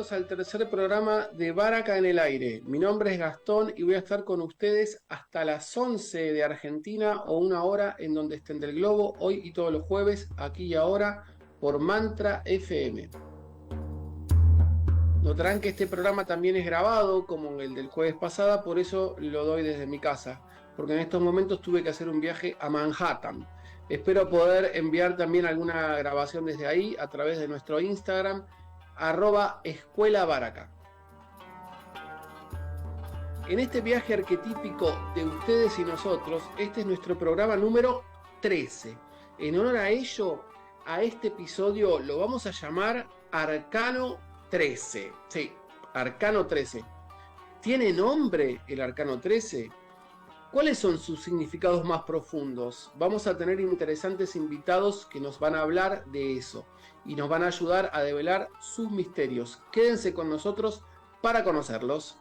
bienvenidos al tercer programa de Baraka en el Aire. Mi nombre es Gastón y voy a estar con ustedes hasta las 11 de Argentina o una hora en donde estén del globo, hoy y todos los jueves, aquí y ahora, por Mantra FM. Notarán que este programa también es grabado, como el del jueves pasado, por eso lo doy desde mi casa, porque en estos momentos tuve que hacer un viaje a Manhattan. Espero poder enviar también alguna grabación desde ahí a través de nuestro Instagram, @Escuela Baraka. En este viaje arquetípico de ustedes y nosotros, este es nuestro programa número 13. En honor a ello, a este episodio lo vamos a llamar Arcano 13. Sí, Arcano 13. ¿Tiene nombre el Arcano 13? ¿Cuáles son sus significados más profundos? Vamos a tener interesantes invitados que nos van a hablar de eso y nos van a ayudar a develar sus misterios. Quédense con nosotros para conocerlos.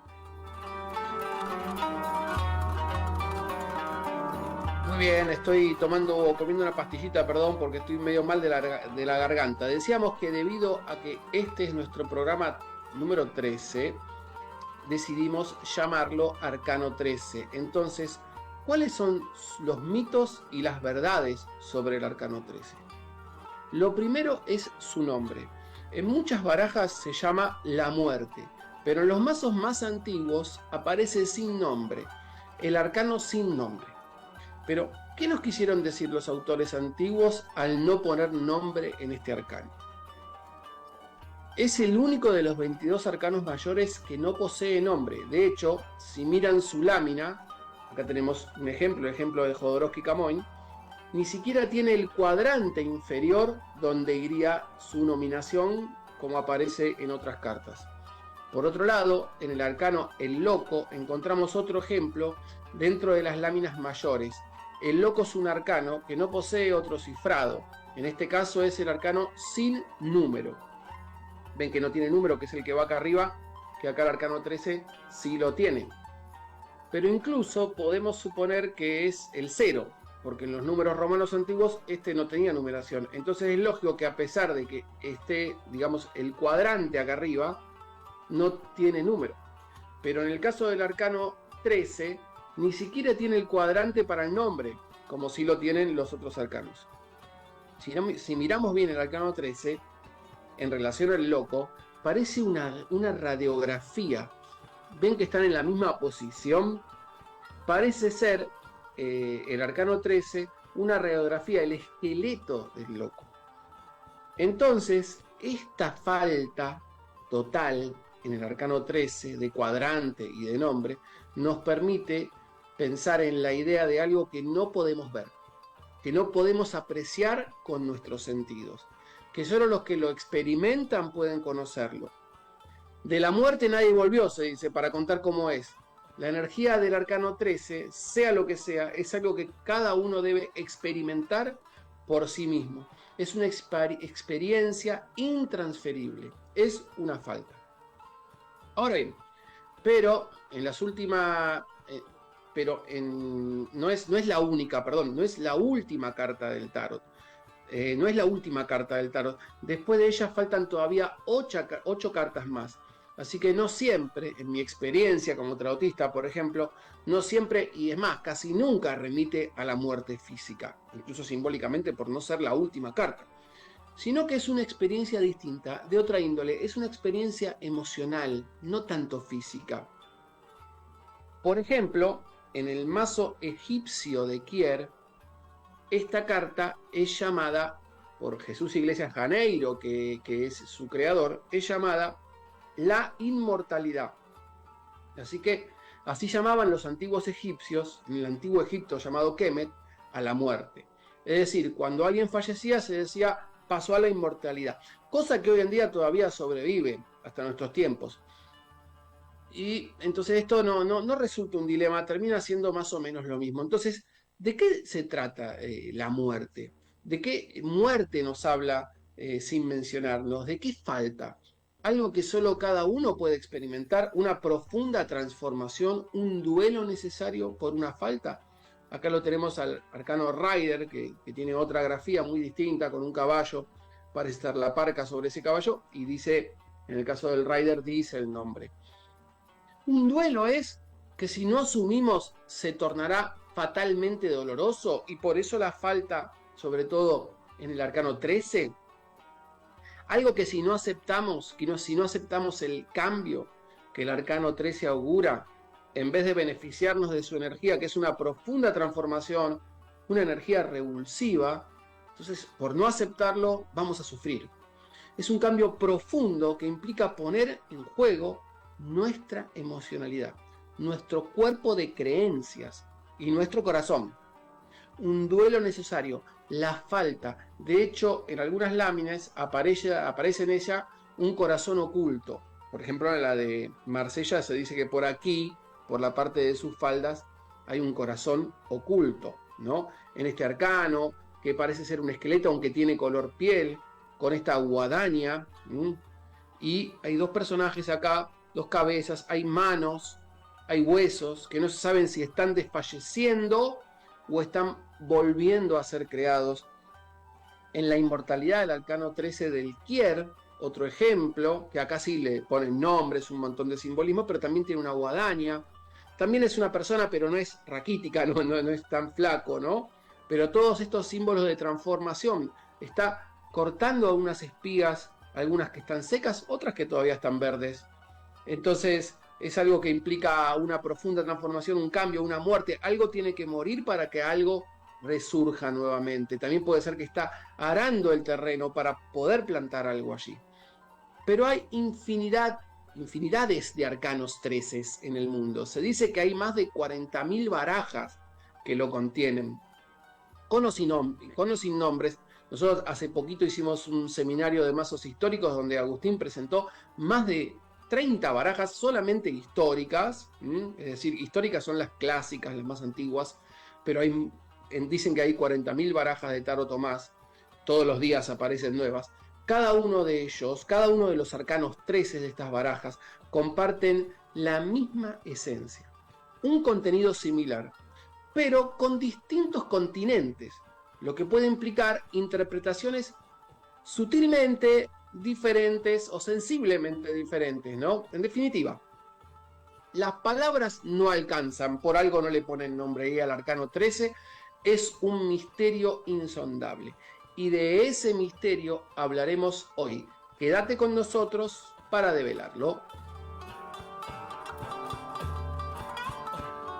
Muy bien, estoy comiendo una pastillita, perdón, porque estoy medio mal de la garganta. Decíamos que debido a que este es nuestro programa número 13, decidimos llamarlo Arcano 13. Entonces, ¿cuáles son los mitos y las verdades sobre el Arcano 13? Lo primero es su nombre. En muchas barajas se llama la muerte, pero en los mazos más antiguos aparece sin nombre, el arcano sin nombre. Pero, ¿qué nos quisieron decir los autores antiguos al no poner nombre en este arcano? Es el único de los 22 arcanos mayores que no posee nombre. De hecho, si miran su lámina, acá tenemos un ejemplo de Jodorowsky Camoin, ni siquiera tiene el cuadrante inferior donde iría su nominación, como aparece en otras cartas. Por otro lado, en el arcano El Loco encontramos otro ejemplo dentro de las láminas mayores. El Loco es un arcano que no posee otro cifrado. En este caso es el arcano sin número. Ven que no tiene número, que es el que va acá arriba, que acá el arcano 13 sí lo tiene. Pero incluso podemos suponer que es el 0, porque en los números romanos antiguos este no tenía numeración. Entonces es lógico que a pesar de que esté, digamos, el cuadrante acá arriba, no tiene número. Pero en el caso del arcano 13, ni siquiera tiene el cuadrante para el nombre, como sí lo tienen los otros arcanos. Si miramos bien el arcano 13, en relación al Loco, parece una radiografía. ¿Ven que están en la misma posición? Parece ser el arcano 13 una radiografía, el esqueleto del Loco. Entonces, esta falta total en el arcano 13 de cuadrante y de nombre nos permite pensar en la idea de algo que no podemos ver, que no podemos apreciar con nuestros sentidos, que solo los que lo experimentan pueden conocerlo. De la muerte nadie volvió, se dice, para contar cómo es. La energía del arcano 13, sea lo que sea, es algo que cada uno debe experimentar por sí mismo. Es una experiencia intransferible, es una falta. Ahora bien, pero en las últimas... no es la única, perdón, no es la última carta del tarot. No es la última carta del tarot. Después de ella faltan todavía 8 cartas más. Así que no siempre, en mi experiencia como tarotista, por ejemplo, no siempre, y es más, casi nunca remite a la muerte física, incluso simbólicamente por no ser la última carta, sino que es una experiencia distinta, de otra índole, es una experiencia emocional, no tanto física. Por ejemplo, en el mazo egipcio de Kier, esta carta es llamada, por Jesús Iglesias Janeiro, que es su creador, es llamada la inmortalidad. Así que así llamaban los antiguos egipcios, en el antiguo Egipto llamado Kemet, a la muerte. Es decir, cuando alguien fallecía se decía pasó a la inmortalidad, cosa que hoy en día todavía sobrevive hasta nuestros tiempos. Y entonces esto no resulta un dilema, termina siendo más o menos lo mismo. Entonces, ¿de qué se trata la muerte? ¿De qué muerte nos habla sin mencionarnos? ¿De qué falta? Algo que solo cada uno puede experimentar, una profunda transformación, un duelo necesario por una falta. Acá lo tenemos al arcano Rider, que tiene otra grafía muy distinta, con un caballo, parece estar la parca sobre ese caballo, y dice En el caso del rider dice el nombre. Un duelo es que si no asumimos se tornará fatalmente doloroso, y por eso la falta, sobre todo en el arcano 13, algo que si no aceptamos, si no aceptamos el cambio que el arcano 13 augura, en vez de beneficiarnos de su energía, que es una profunda transformación, una energía revulsiva, entonces por no aceptarlo vamos a sufrir. Es un cambio profundo que implica poner en juego nuestra emocionalidad, nuestro cuerpo de creencias y nuestro corazón. Un duelo necesario, la falta. De hecho, en algunas láminas aparece en ella un corazón oculto. Por ejemplo, en la de Marsella se dice que por aquí, por la parte de sus faldas, hay un corazón oculto, ¿no? En este arcano, que parece ser un esqueleto, aunque tiene color piel, con esta guadaña. Y hay dos personajes acá, dos cabezas, hay manos, hay huesos, que no se saben si están desfalleciendo o están volviendo a ser creados. En la inmortalidad del arcano 13 del Kier, otro ejemplo, que acá sí le ponen nombres, un montón de simbolismo, pero también tiene una guadaña. También es una persona, pero no es raquítica, no es tan flaco, ¿no? Pero todos estos símbolos de transformación, está cortando unas espigas, algunas que están secas, otras que todavía están verdes. Entonces es algo que implica una profunda transformación, un cambio, una muerte. Algo tiene que morir para que algo resurja nuevamente. También puede ser que está arando el terreno para poder plantar algo allí. Pero hay infinidades de arcanos 13 en el mundo. Se dice que hay más de 40.000 barajas que lo contienen, con o sin nombres. Nosotros hace poquito hicimos un seminario de mazos históricos donde Agustín presentó más de 30 barajas solamente históricas, es decir, históricas son las clásicas, las más antiguas, pero dicen que hay 40.000 barajas de Tarot o más, todos los días aparecen nuevas. Cada uno de ellos, cada uno de los arcanos 13 de estas barajas, comparten la misma esencia, un contenido similar, pero con distintos continentes, lo que puede implicar interpretaciones sutilmente diferentes o sensiblemente diferentes, ¿no? En definitiva, las palabras no alcanzan, por algo no le ponen nombre ahí al arcano 13, es un misterio insondable. Y de ese misterio hablaremos hoy. Quédate con nosotros para develarlo.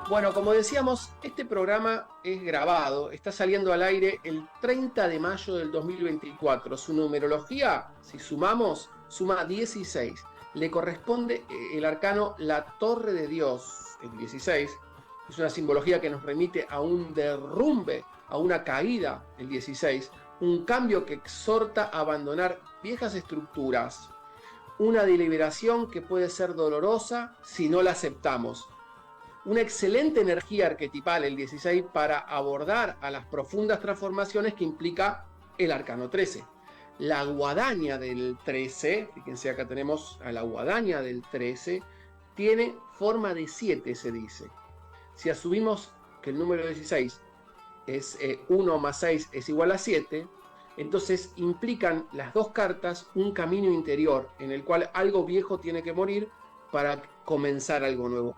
Bueno, como decíamos, este programa es grabado, está saliendo al aire el 30 de mayo del 2024. Su numerología, si sumamos, suma 16. Le corresponde el arcano La Torre de Dios, el 16. Es una simbología que nos remite a un derrumbe, a una caída, el 16. Un cambio que exhorta a abandonar viejas estructuras. Una deliberación que puede ser dolorosa si no la aceptamos. Una excelente energía arquetipal, el 16, para abordar a las profundas transformaciones que implica el arcano 13. La guadaña del 13, fíjense acá tenemos a la guadaña del 13, tiene forma de 7, se dice. Si asumimos que el número 16 es 1 más 6 es igual a 7, entonces implican las dos cartas un camino interior en el cual algo viejo tiene que morir para comenzar algo nuevo,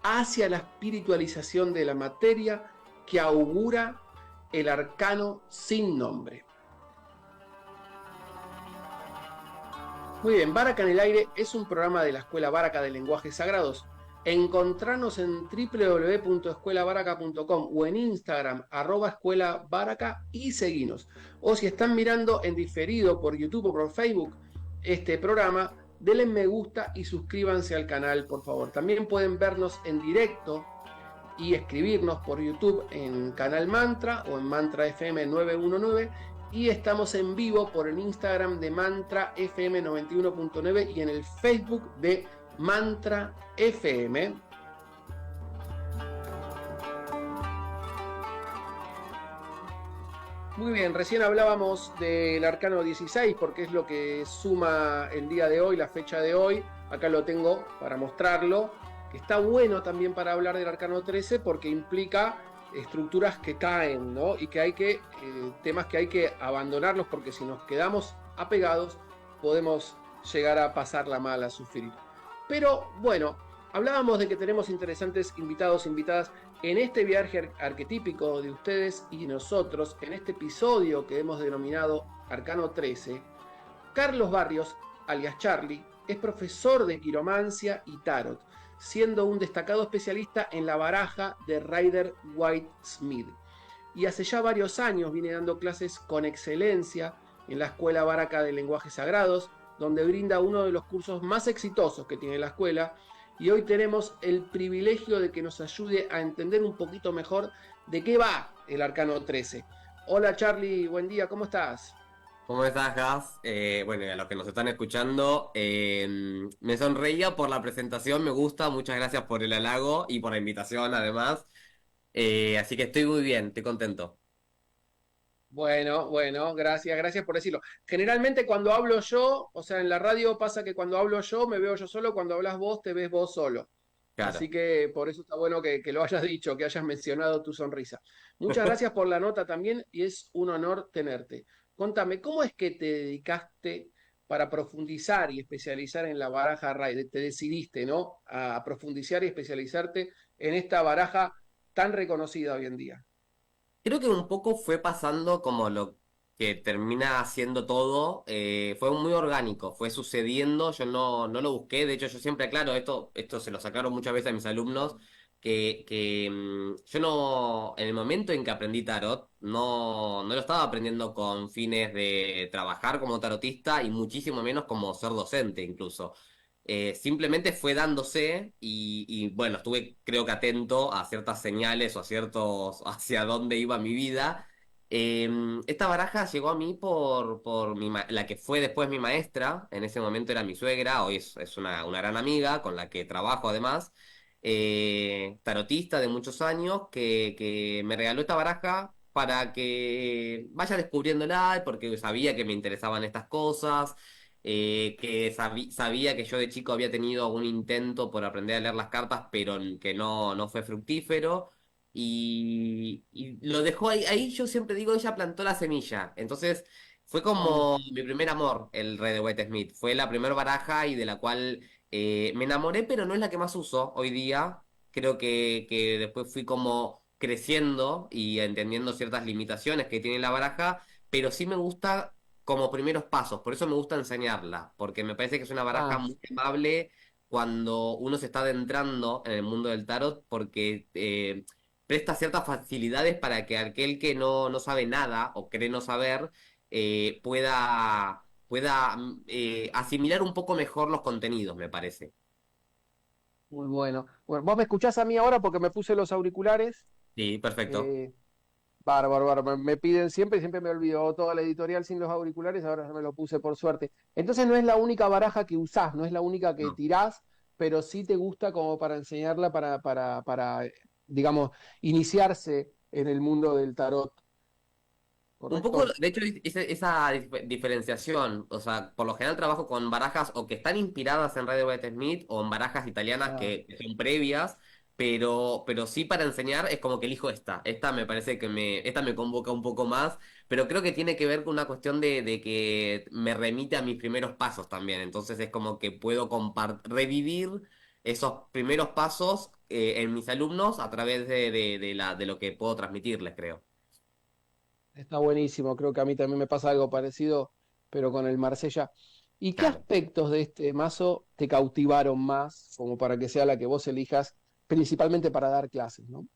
hacia la espiritualización de la materia que augura el arcano sin nombre. Muy bien, Baraka en el aire es un programa de la Escuela Baraka de Lenguajes Sagrados. Encontrarnos en www.escuelabaraka.com o en Instagram @escuelabaraka y seguinos. O si están mirando en diferido por YouTube o por Facebook este programa, denle me gusta y suscríbanse al canal, por favor. También pueden vernos en directo y escribirnos por YouTube en Canal Mantra o en Mantra FM 919. Y estamos en vivo por el Instagram de Mantra FM 91.9 y en el Facebook de Mantra FM. Muy bien, recién hablábamos del arcano 16 porque es lo que suma el día de hoy, la fecha de hoy. Acá lo tengo para mostrarlo, que está bueno también para hablar del arcano 13 porque implica estructuras que caen, ¿no? Y que hay temas que hay que abandonarlos porque si nos quedamos apegados podemos llegar a pasarla mal, a sufrir. Pero bueno, hablábamos de que tenemos interesantes invitados, invitadas en este viaje arquetípico de ustedes y nosotros, en este episodio que hemos denominado Arcano 13. Carlos Barrios, alias Charlie, es profesor de quiromancia y tarot, siendo un destacado especialista en la baraja de Rider White Smith. Y hace ya varios años viene dando clases con excelencia en la Escuela Baraca de Lenguajes Sagrados, donde brinda uno de los cursos más exitosos que tiene la escuela. Y hoy tenemos el privilegio de que nos ayude a entender un poquito mejor de qué va el Arcano 13. Hola Charlie, buen día, ¿cómo estás? ¿Cómo estás, Gas? Bueno, y a los que nos están escuchando, me sonreía por la presentación, me gusta, muchas gracias por el halago y por la invitación, además. Así que estoy muy bien, estoy contento. Bueno, bueno, gracias, gracias por decirlo. Generalmente cuando hablo yo, o sea, en la radio pasa que cuando hablo yo me veo yo solo, cuando hablas vos te ves vos solo. Así Claro. que por eso está bueno que lo hayas dicho, que hayas mencionado tu sonrisa. Muchas gracias por la nota también y es un honor tenerte. Contame, ¿cómo es que te dedicaste para profundizar y especializar en la baraja Rider? Te decidiste, ¿no? A profundizar y especializarte en esta baraja tan reconocida hoy en día. Creo que un poco fue pasando como lo que termina haciendo todo, fue muy orgánico, fue sucediendo, yo no lo busqué, de hecho yo siempre aclaro, esto se lo sacaron muchas veces a mis alumnos, que yo no, en el momento en que aprendí tarot, no lo estaba aprendiendo con fines de trabajar como tarotista y muchísimo menos como ser docente incluso. Simplemente fue dándose y, bueno, estuve creo que atento a ciertas señales o a ciertos hacia dónde iba mi vida. Esta baraja llegó a mí por la que fue después mi maestra, en ese momento era mi suegra, hoy es una gran amiga con la que trabajo además, tarotista de muchos años, que me regaló esta baraja para que vaya descubriéndola, porque sabía que me interesaban estas cosas, que sabía que yo de chico había tenido un intento por aprender a leer las cartas, pero que no fue fructífero. Y lo dejó ahí yo siempre digo, ella plantó la semilla. Entonces fue Mm. como mi primer amor, el Rey de White Smith. Fue la primera baraja y de la cual me enamoré, pero no es la que más uso hoy día. Creo que después fui como creciendo y entendiendo ciertas limitaciones que tiene la baraja, pero sí me gusta como primeros pasos, por eso me gusta enseñarla, porque me parece que es una baraja Ah, muy amable cuando uno se está adentrando en el mundo del tarot, porque presta ciertas facilidades para que aquel que no sabe nada o cree no saber pueda asimilar un poco mejor los contenidos, me parece. muy bueno. Bueno, vos me escuchás a mí ahora porque me puse los auriculares. Sí, perfecto. Eh, Bárbaro, bárbaro. Me piden siempre y siempre me olvido toda la editorial sin los auriculares, ahora ya me lo puse por suerte. Entonces no es la única baraja que usás, no es la única que No. tirás, pero sí te gusta como para enseñarla, digamos, iniciarse en el mundo del tarot, Un poco, ¿correcto? de hecho, esa diferenciación, o sea, por lo general trabajo con barajas o que están inspiradas en Radio White Smith o en barajas italianas Ah, que son previas, pero sí para enseñar es como que elijo esta me parece esta me convoca un poco más, pero creo que tiene que ver con una cuestión de que me remite a mis primeros pasos también, entonces es como que puedo revivir esos primeros pasos en mis alumnos a través de lo que puedo transmitirles, creo. está buenísimo, creo que a mí también me pasa algo parecido, pero con el Marsella. ¿Y qué Claro. aspectos de este mazo te cautivaron más, como para que sea la que vos elijas, principalmente para dar clases, ¿no?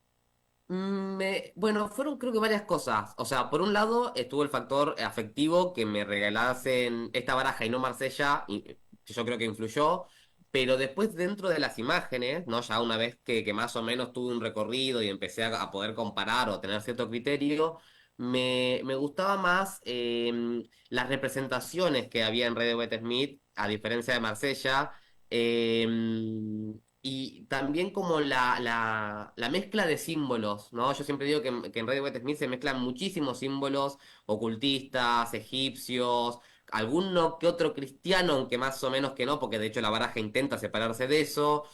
Bueno, fueron creo que varias cosas. O sea, por un lado estuvo el factor afectivo que me regalasen esta baraja y no Marsella, y que yo creo que influyó. Pero después dentro de las imágenes, ¿no? Ya una vez que más o menos tuve un recorrido y empecé a poder comparar o tener cierto criterio, me gustaba más las representaciones que había en Red de Wet Smith, a diferencia de Marsella. Y también como la mezcla de símbolos, ¿no? Yo siempre digo que en Radio White Smith se mezclan muchísimos símbolos ocultistas, egipcios, alguno que otro cristiano, aunque más o menos que no, porque de hecho la baraja intenta separarse de eso,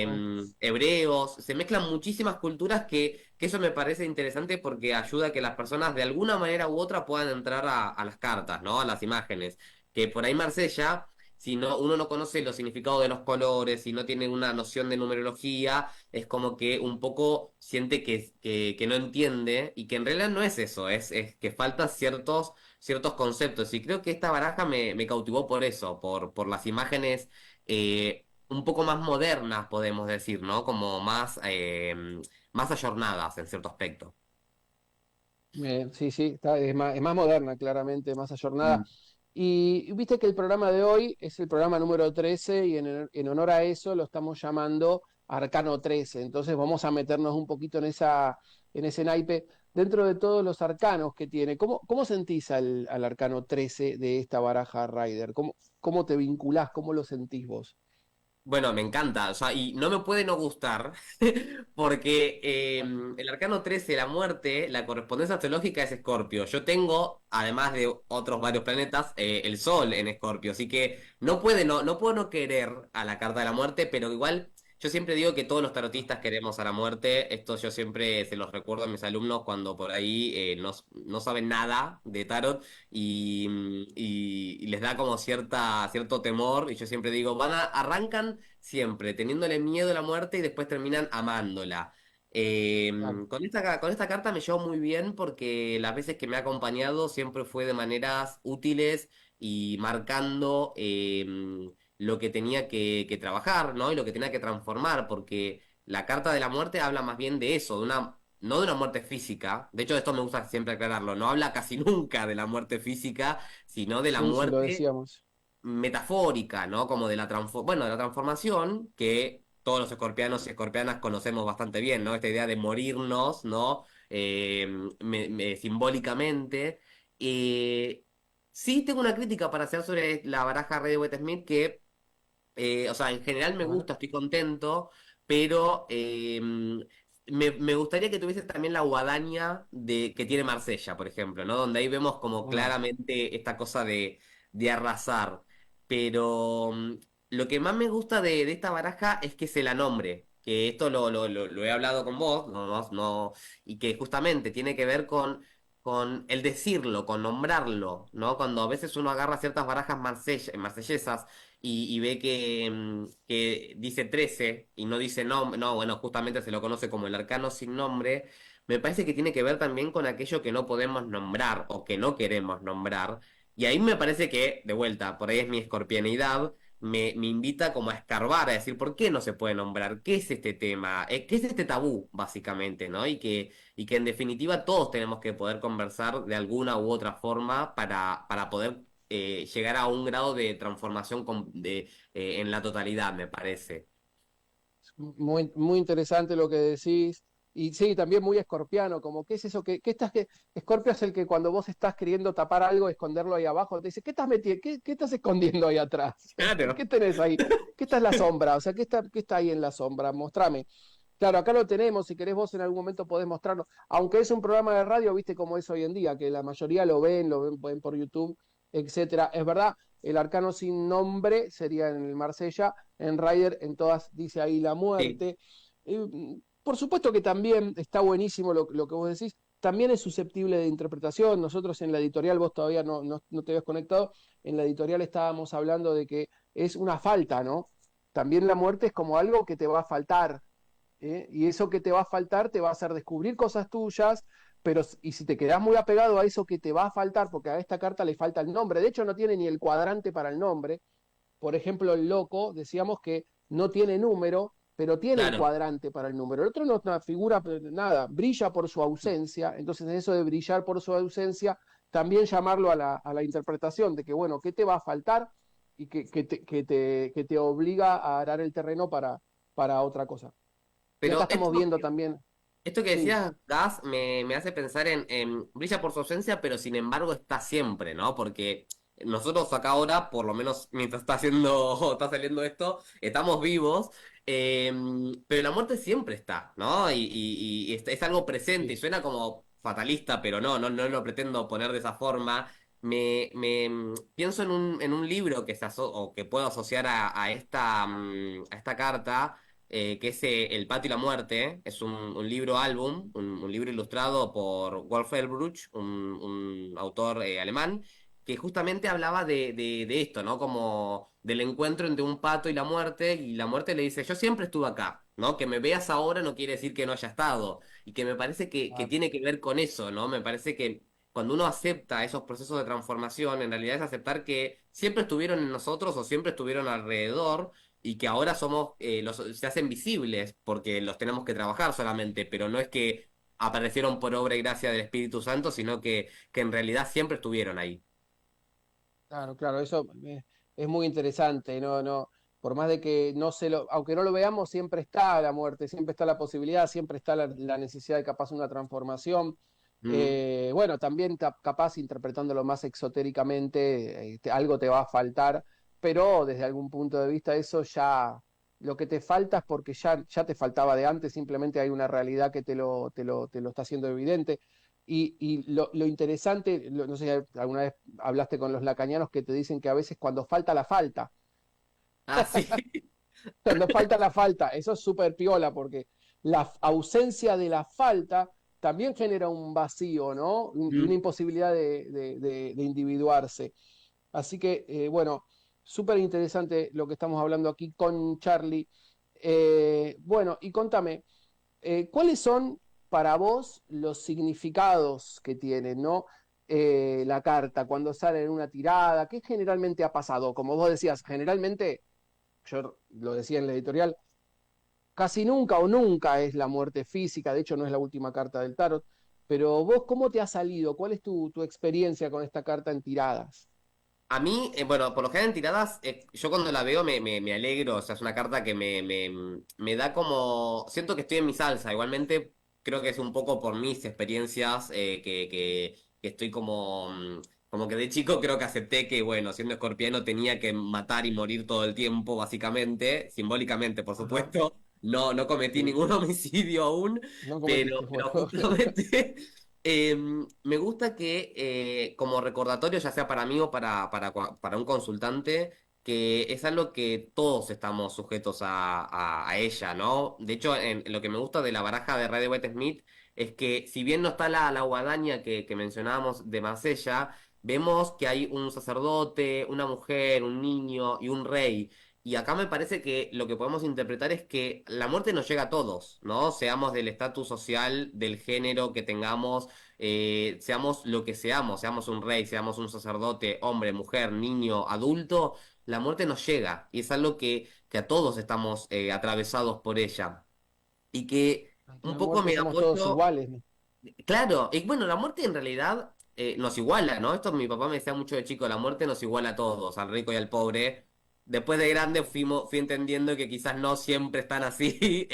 Ah, hebreos, se mezclan muchísimas culturas que eso me parece interesante porque ayuda a que las personas de alguna manera u otra puedan entrar a las cartas, ¿no? A las imágenes. Que por ahí Marsella si no, uno no conoce los significados de los colores, si no tiene una noción de numerología, es como que un poco siente que no entiende y que en realidad no es eso, es que faltan ciertos conceptos. Y creo que esta baraja me cautivó por eso, por las imágenes un poco más modernas, podemos decir, ¿no? Como más ayornadas en cierto aspecto. Sí, sí, es más moderna, claramente, más ayornada. Mm. Y viste que el programa de hoy es el programa número 13 y en honor a eso lo estamos llamando Arcano 13. Entonces vamos a meternos un poquito en ese naipe dentro de todos los arcanos que tiene. ¿Cómo sentís al Arcano 13 de esta baraja Rider? ¿Cómo te vinculás? ¿Cómo lo sentís vos? Bueno, me encanta, o sea, y no me puede no gustar, porque el arcano 13, la muerte, la correspondencia astrológica es Escorpio. Yo tengo, además de otros varios planetas, el Sol en Escorpio, así que no puedo no querer a la carta de la muerte, pero igual yo siempre digo que todos los tarotistas queremos a la muerte. Esto yo siempre se los recuerdo a mis alumnos cuando por ahí no saben nada de tarot y les da como cierto temor. Y yo siempre digo, arrancan siempre teniéndole miedo a la muerte y después terminan amándola. Eh, Claro. con esta carta me llevo muy bien porque las veces que me ha acompañado siempre fue de maneras útiles y marcando lo que tenía que trabajar, ¿no? Y lo que tenía que transformar, porque la carta de la muerte habla más bien de eso, no de una muerte física. De hecho, esto me gusta siempre aclararlo, no habla casi nunca de la muerte física, sino de la Sí, sí, lo muerte decíamos. metafórica, ¿no? Como bueno, de la transformación que todos los escorpianos y escorpianas conocemos bastante bien, ¿no? Esta idea de morirnos, ¿no? Simbólicamente. Eh, sí tengo una crítica para hacer sobre la baraja Red Waite Smith que, o sea, en general me A ver. gusta, estoy contento, pero me gustaría que tuviese también la guadaña que tiene Marsella, por ejemplo, ¿no? Donde ahí vemos como Ah, claramente esta cosa de arrasar. Pero lo que más me gusta de esta baraja es que se la nombre, que esto lo he hablado con vos, y que justamente tiene que ver con el decirlo, con nombrarlo, ¿no? Cuando a veces uno agarra ciertas barajas marsellesas y ve que dice 13 y no dice nombre, no, bueno, justamente se lo conoce como el arcano sin nombre, me parece que tiene que ver también con aquello que no podemos nombrar o que no queremos nombrar. Y ahí me parece que, de vuelta, por ahí es mi escorpianidad, me invita como a escarbar, a decir, ¿por qué no se puede nombrar? ¿Qué es este tema? ¿Qué es este tabú, básicamente, ¿no? Y que en definitiva todos tenemos que poder conversar de alguna u otra forma para poder llegar a un grado de transformación en la totalidad, me parece. muy, muy interesante lo que decís. Y sí, también muy escorpiano, como, ¿qué es eso? Escorpio es el que cuando vos estás queriendo tapar algo, esconderlo ahí abajo, te dice, ¿qué estás metiendo? ¿Qué estás escondiendo ahí atrás? Claro. ¿Qué tenés ahí? ¿Qué está en la sombra? O sea, qué está ahí en la sombra? Mostrame. Claro, acá lo tenemos, si querés vos en algún momento podés mostrarlo. Aunque es un programa de radio, viste cómo es hoy en día, que la mayoría ven por YouTube, etcétera. Es verdad, el arcano sin nombre sería en el Marsella, en Rider, en todas dice ahí la Sí, muerte. Por supuesto que también está buenísimo lo que vos decís, también es susceptible de interpretación. Nosotros en la editorial, vos todavía no te habías conectado, en la editorial estábamos hablando de que es una falta, ¿no? También la muerte es como algo que te va a faltar, y eso que te va a faltar te va a hacer descubrir cosas tuyas, pero y si te quedas muy apegado a eso que te va a faltar, porque a esta carta le falta el nombre, de hecho no tiene ni el cuadrante para el nombre. Por ejemplo, el loco, decíamos que no tiene número, pero tiene el claro. cuadrante para el número. El otro no es una figura, nada, brilla por su ausencia, entonces eso de brillar por su ausencia, también llamarlo a la interpretación de que, bueno, ¿qué te va a faltar? Y que te obliga a arar el terreno para otra cosa. Y acá Pero estamos viendo también, esto que sí, decías, Gas, me hace pensar en brilla por su ausencia, pero sin embargo está siempre, ¿no? Porque nosotros acá ahora, por lo menos mientras está saliendo esto, estamos vivos, eh, pero la muerte siempre está, ¿no? Y es algo presente y sí, suena como fatalista, pero no lo pretendo poner de esa forma. Pienso en un libro o que puedo asociar a esta carta que es El Patio y la Muerte. Es un libro álbum, un libro ilustrado por Wolf Elbruch, un autor alemán, que justamente hablaba de esto, ¿no? Como del encuentro entre un pato y la muerte le dice, yo siempre estuve acá, ¿no? Que me veas ahora no quiere decir que no haya estado, y que me parece que Ah, tiene que ver con eso, ¿no? Me parece que cuando uno acepta esos procesos de transformación, en realidad es aceptar que siempre estuvieron en nosotros o siempre estuvieron alrededor y que ahora somos, se hacen visibles porque los tenemos que trabajar solamente, pero no es que aparecieron por obra y gracia del Espíritu Santo, sino que en realidad siempre estuvieron ahí. claro, claro, eso es muy interesante, no, no, por más de que no se lo, aunque no lo veamos, siempre está la muerte, siempre está la posibilidad, siempre está la necesidad de capaz una transformación. Mm, Bueno, también capaz interpretándolo más exotéricamente, algo te va a faltar, pero desde algún punto de vista eso ya, lo que te falta es porque ya te faltaba de antes, simplemente hay una realidad que te lo está haciendo evidente. Y lo interesante, no sé si alguna vez hablaste con los lacanianos que te dicen que a veces cuando falta la falta, ah, sí. cuando falta la falta, eso es súper piola porque la ausencia de la falta también genera un vacío, ¿no? Y una Mm. imposibilidad de individuarse. Así que, bueno, súper interesante lo que estamos hablando aquí con Charlie. Bueno, y contame, ¿cuáles son para vos los significados que tiene, ¿no? La carta cuando sale en una tirada? ¿Qué generalmente ha pasado? Como vos decías, generalmente, yo lo decía en la editorial, casi nunca o nunca es la muerte física, de hecho no es la última carta del tarot, pero vos, ¿cómo te ha salido? ¿Cuál es tu experiencia con esta carta en tiradas? A mí, bueno, por lo general en tiradas, yo cuando la veo me alegro, o sea, es una carta que me da como, siento que estoy en mi salsa, igualmente creo que es un poco por mis experiencias que estoy como, como que de chico creo que acepté que, bueno, siendo escorpiano tenía que matar y morir todo el tiempo, básicamente, simbólicamente, por Ajá, supuesto, no cometí sí. ningún homicidio aún, No pero, cometiste, pero bueno. justamente... Me gusta que como recordatorio, ya sea para mí o para un consultante, que es algo que todos estamos sujetos a ella, ¿no? De hecho, en lo que me gusta de la baraja de Rider Waite Smith es que si bien no está la guadaña que mencionábamos de Marsella, vemos que hay un sacerdote, una mujer, un niño y un rey. Y acá me parece que lo que podemos interpretar es que la muerte nos llega a todos, ¿no? Seamos del estatus social, del género que tengamos, seamos lo que seamos, seamos un rey, seamos un sacerdote, hombre, mujer, niño, adulto, la muerte nos llega y es algo que a todos estamos atravesados por ella. Y que Ante un la poco muerte me somos todos apoyo, iguales, ¿no? claro, y bueno, la muerte en realidad nos iguala, ¿no? Esto mi papá me decía mucho de chico, la muerte nos iguala a todos, al rico y al pobre. Después de grande fui entendiendo que quizás no siempre están así,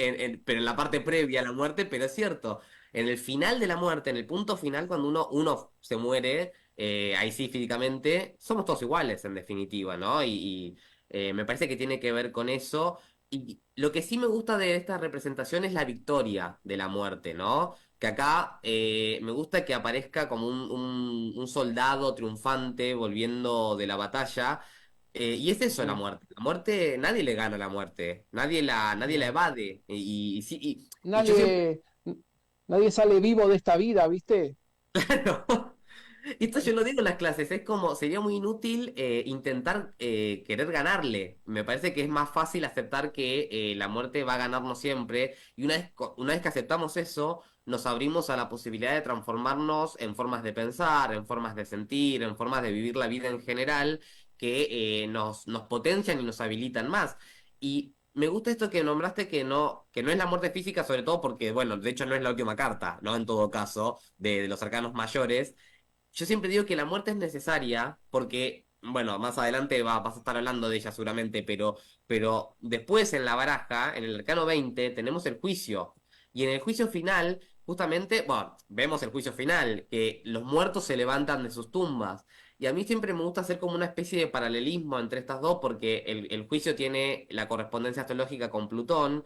pero en la parte previa a la muerte, pero es cierto, en el final de la muerte, en el punto final, cuando uno se muere, ahí sí físicamente, somos todos iguales en definitiva, ¿no? Y me parece que tiene que ver con eso. Y lo que sí me gusta de esta representación es la victoria de la muerte, ¿no? Que acá me gusta que aparezca como un soldado triunfante volviendo de la batalla. Y es eso la Sí, muerte. La muerte, nadie le gana a la muerte, nadie la no. evade. Y yo siempre, Nadie, nadie sale vivo de esta vida, ¿viste? claro, esto yo lo digo en las clases, es como, sería muy inútil intentar querer ganarle. Me parece que es más fácil aceptar que la muerte va a ganarnos siempre. Y una vez que aceptamos eso, nos abrimos a la posibilidad de transformarnos en formas de pensar, en formas de sentir, en formas de vivir la vida en general, que nos potencian y nos habilitan más. Y me gusta esto que nombraste que no es la muerte física, sobre todo porque, bueno, de hecho no es la última carta, ¿no? En todo caso, de los arcanos mayores. Yo siempre digo que la muerte es necesaria porque, bueno, más adelante vas a estar hablando de ella seguramente, pero después en la baraja, en el arcano 20 tenemos el juicio. Y en el juicio final, justamente, bueno, vemos el juicio final, que los muertos se levantan de sus tumbas. Y a mí siempre me gusta hacer como una especie de paralelismo entre estas dos, porque el juicio tiene la correspondencia astrológica con Plutón.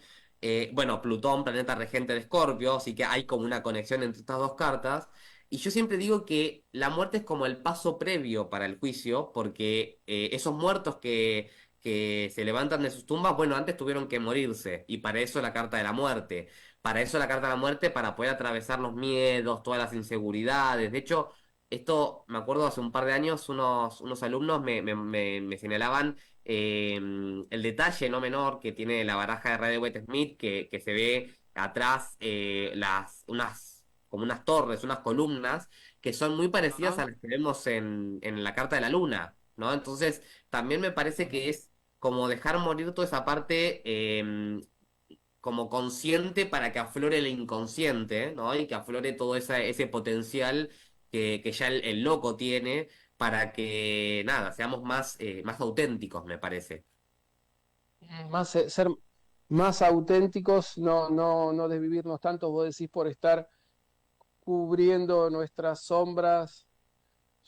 Bueno, Plutón, planeta regente de Escorpio, así que hay como una conexión entre estas dos cartas. Y yo siempre digo que la muerte es como el paso previo para el juicio, porque esos muertos que se levantan de sus tumbas, bueno, antes tuvieron que morirse, y para eso la carta de la muerte. Para eso la carta de la muerte, para poder atravesar los miedos, todas las inseguridades. De hecho, esto me acuerdo hace un par de años, unos alumnos me señalaban el detalle no menor que tiene la baraja de Rider Waite Smith, que se ve atrás como unas torres, unas columnas, que son muy parecidas Ajá, a las que vemos en la Carta de la Luna, ¿no? Entonces, también me parece ajá. que es como dejar morir toda esa parte como consciente para que aflore el inconsciente, ¿no? Y que aflore todo ese potencial que ya el loco tiene para que, nada, seamos más auténticos, me parece. Más, ser más auténticos, no desvivirnos tanto, vos decís por estar cubriendo nuestras sombras.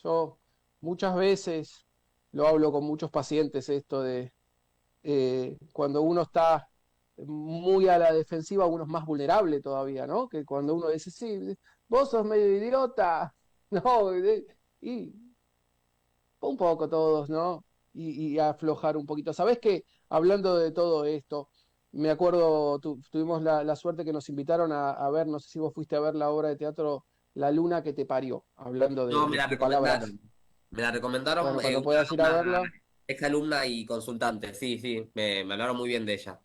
Yo muchas veces lo hablo con muchos pacientes esto de cuando uno está muy a la defensiva, uno es más vulnerable todavía, ¿no? Que cuando uno dice, sí, vos sos medio idiota, no, y un poco todos, ¿no? Y aflojar un poquito. ¿Sabés qué? Hablando de todo esto, me acuerdo, tuvimos la suerte que nos invitaron a ver, no sé si vos fuiste a ver la obra de teatro La Luna que te parió, hablando No, me la de palabras. recomendaron. Me la recomendaron Bueno, cuando una puedas ir a alumna, verla. ex alumna y consultante. Sí, sí, me hablaron muy bien de ella.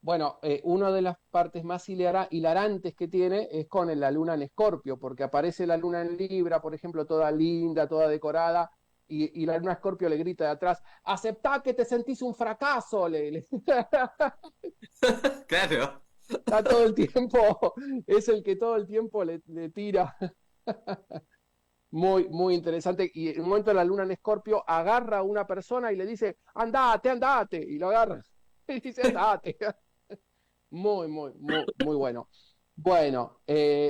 Bueno, una de las partes más hilarantes que tiene es con la luna en Escorpio, porque aparece la luna en Libra, por ejemplo, toda linda, toda decorada, y la luna Escorpio le grita de atrás, aceptá que te sentís un fracaso, Claro. está todo el tiempo, es el que todo el tiempo le tira. Muy, muy interesante. Y en un momento la luna en Escorpio agarra a una persona y le dice, andate, andate, y lo agarra. Y dice, andate. Muy, muy, muy, muy bueno. Bueno,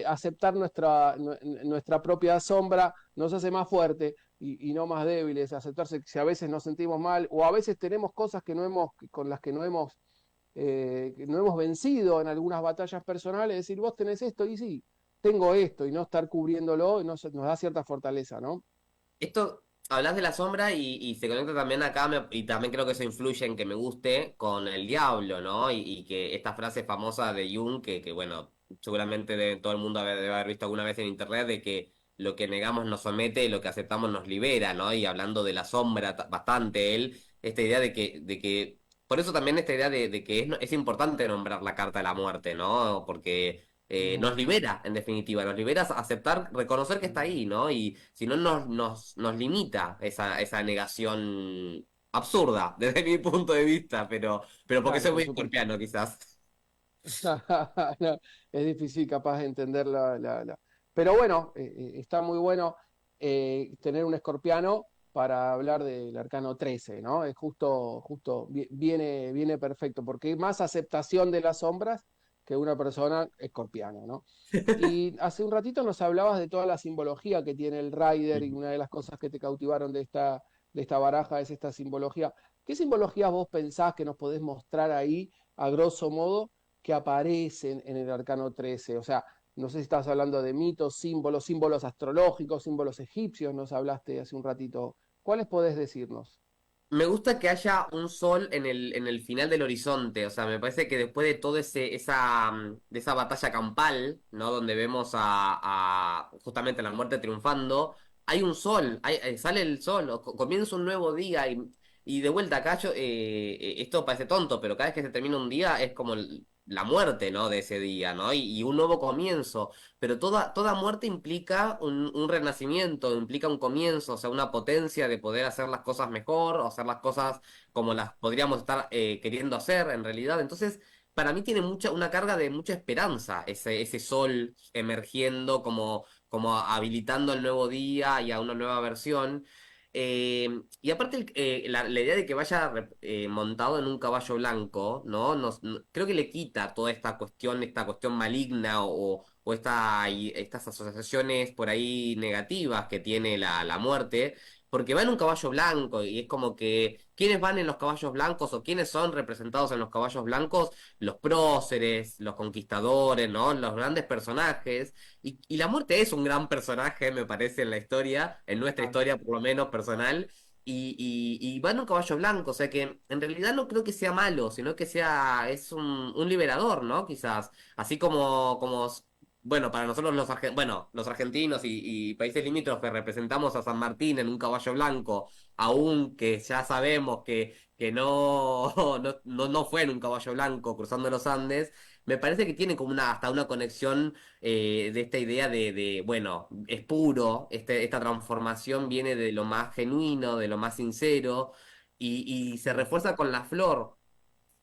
aceptar nuestra propia sombra nos hace más fuerte y no más débiles. Aceptarse si a veces nos sentimos mal o a veces tenemos cosas con las que no hemos vencido en algunas batallas personales. Decir, vos tenés esto y sí, tengo esto y no estar cubriéndolo y nos da cierta fortaleza, ¿no? Esto, hablas de la sombra y se conecta también acá, y también creo que eso influye en que me guste con el diablo, ¿no? Y que esta frase famosa de Jung, que bueno, seguramente todo el mundo debe haber visto alguna vez en internet, de que lo que negamos nos somete y lo que aceptamos nos libera, ¿no? Y hablando de la sombra bastante él, esta idea de que, por eso también esta idea de que es importante nombrar la carta de la muerte, ¿no? Porque Mm. nos libera, en definitiva, nos libera a aceptar, reconocer que está ahí, ¿no? Y si no, nos limita esa negación absurda, desde mi punto de vista, pero porque Claro, soy por muy supuesto. escorpiano, quizás. No, es difícil capaz de entender Pero bueno, está muy bueno tener un escorpiano para hablar del arcano 13, ¿no? Es justo viene perfecto, porque hay más aceptación de las sombras que una persona escorpiana, ¿no? Y hace un ratito nos hablabas de toda la simbología que tiene el Rider y una de las cosas que te cautivaron de esta baraja es esta simbología. ¿Qué simbologías vos pensás que nos podés mostrar ahí, a grosso modo, que aparecen en el arcano 13? O sea, no sé si estás hablando de mitos, símbolos astrológicos, símbolos egipcios, nos hablaste hace un ratito. ¿Cuáles podés decirnos? Me gusta que haya un sol en el final del horizonte, o sea, me parece que después de todo de esa batalla campal, ¿no? Donde vemos justamente la muerte triunfando, hay un sol, sale el sol, comienza un nuevo día y de vuelta acá esto parece tonto, pero cada vez que se termina un día es como la muerte, ¿no? De ese día, ¿no? Y un nuevo comienzo. Pero toda muerte implica un renacimiento, implica un comienzo, o sea, una potencia de poder hacer las cosas mejor, o hacer las cosas como las podríamos estar queriendo hacer en realidad. Entonces, para mí tiene una carga de mucha esperanza, ese sol emergiendo como habilitando el nuevo día y a una nueva versión. Y aparte la idea de que vaya montado en un caballo blanco, ¿no? Creo que le quita toda esta cuestión maligna o estas asociaciones por ahí negativas que tiene la muerte, porque va en un caballo blanco y es como que ¿quiénes van en los caballos blancos o quiénes son representados en los caballos blancos? Los próceres, los conquistadores, ¿no? Los grandes personajes. Y la muerte es un gran personaje, me parece, en la historia, en nuestra Ah, historia por lo menos personal. Y va en un caballo blanco, o sea que en realidad no creo que sea malo, sino que es un liberador, ¿no? Quizás, así como bueno, para nosotros los argentinos y países limítrofes representamos a San Martín en un caballo blanco, aún que ya sabemos que no, no fue en un caballo blanco cruzando los Andes, me parece que tiene como hasta una conexión de esta idea bueno, es puro, esta transformación viene de lo más genuino, de lo más sincero, y se refuerza con la flor.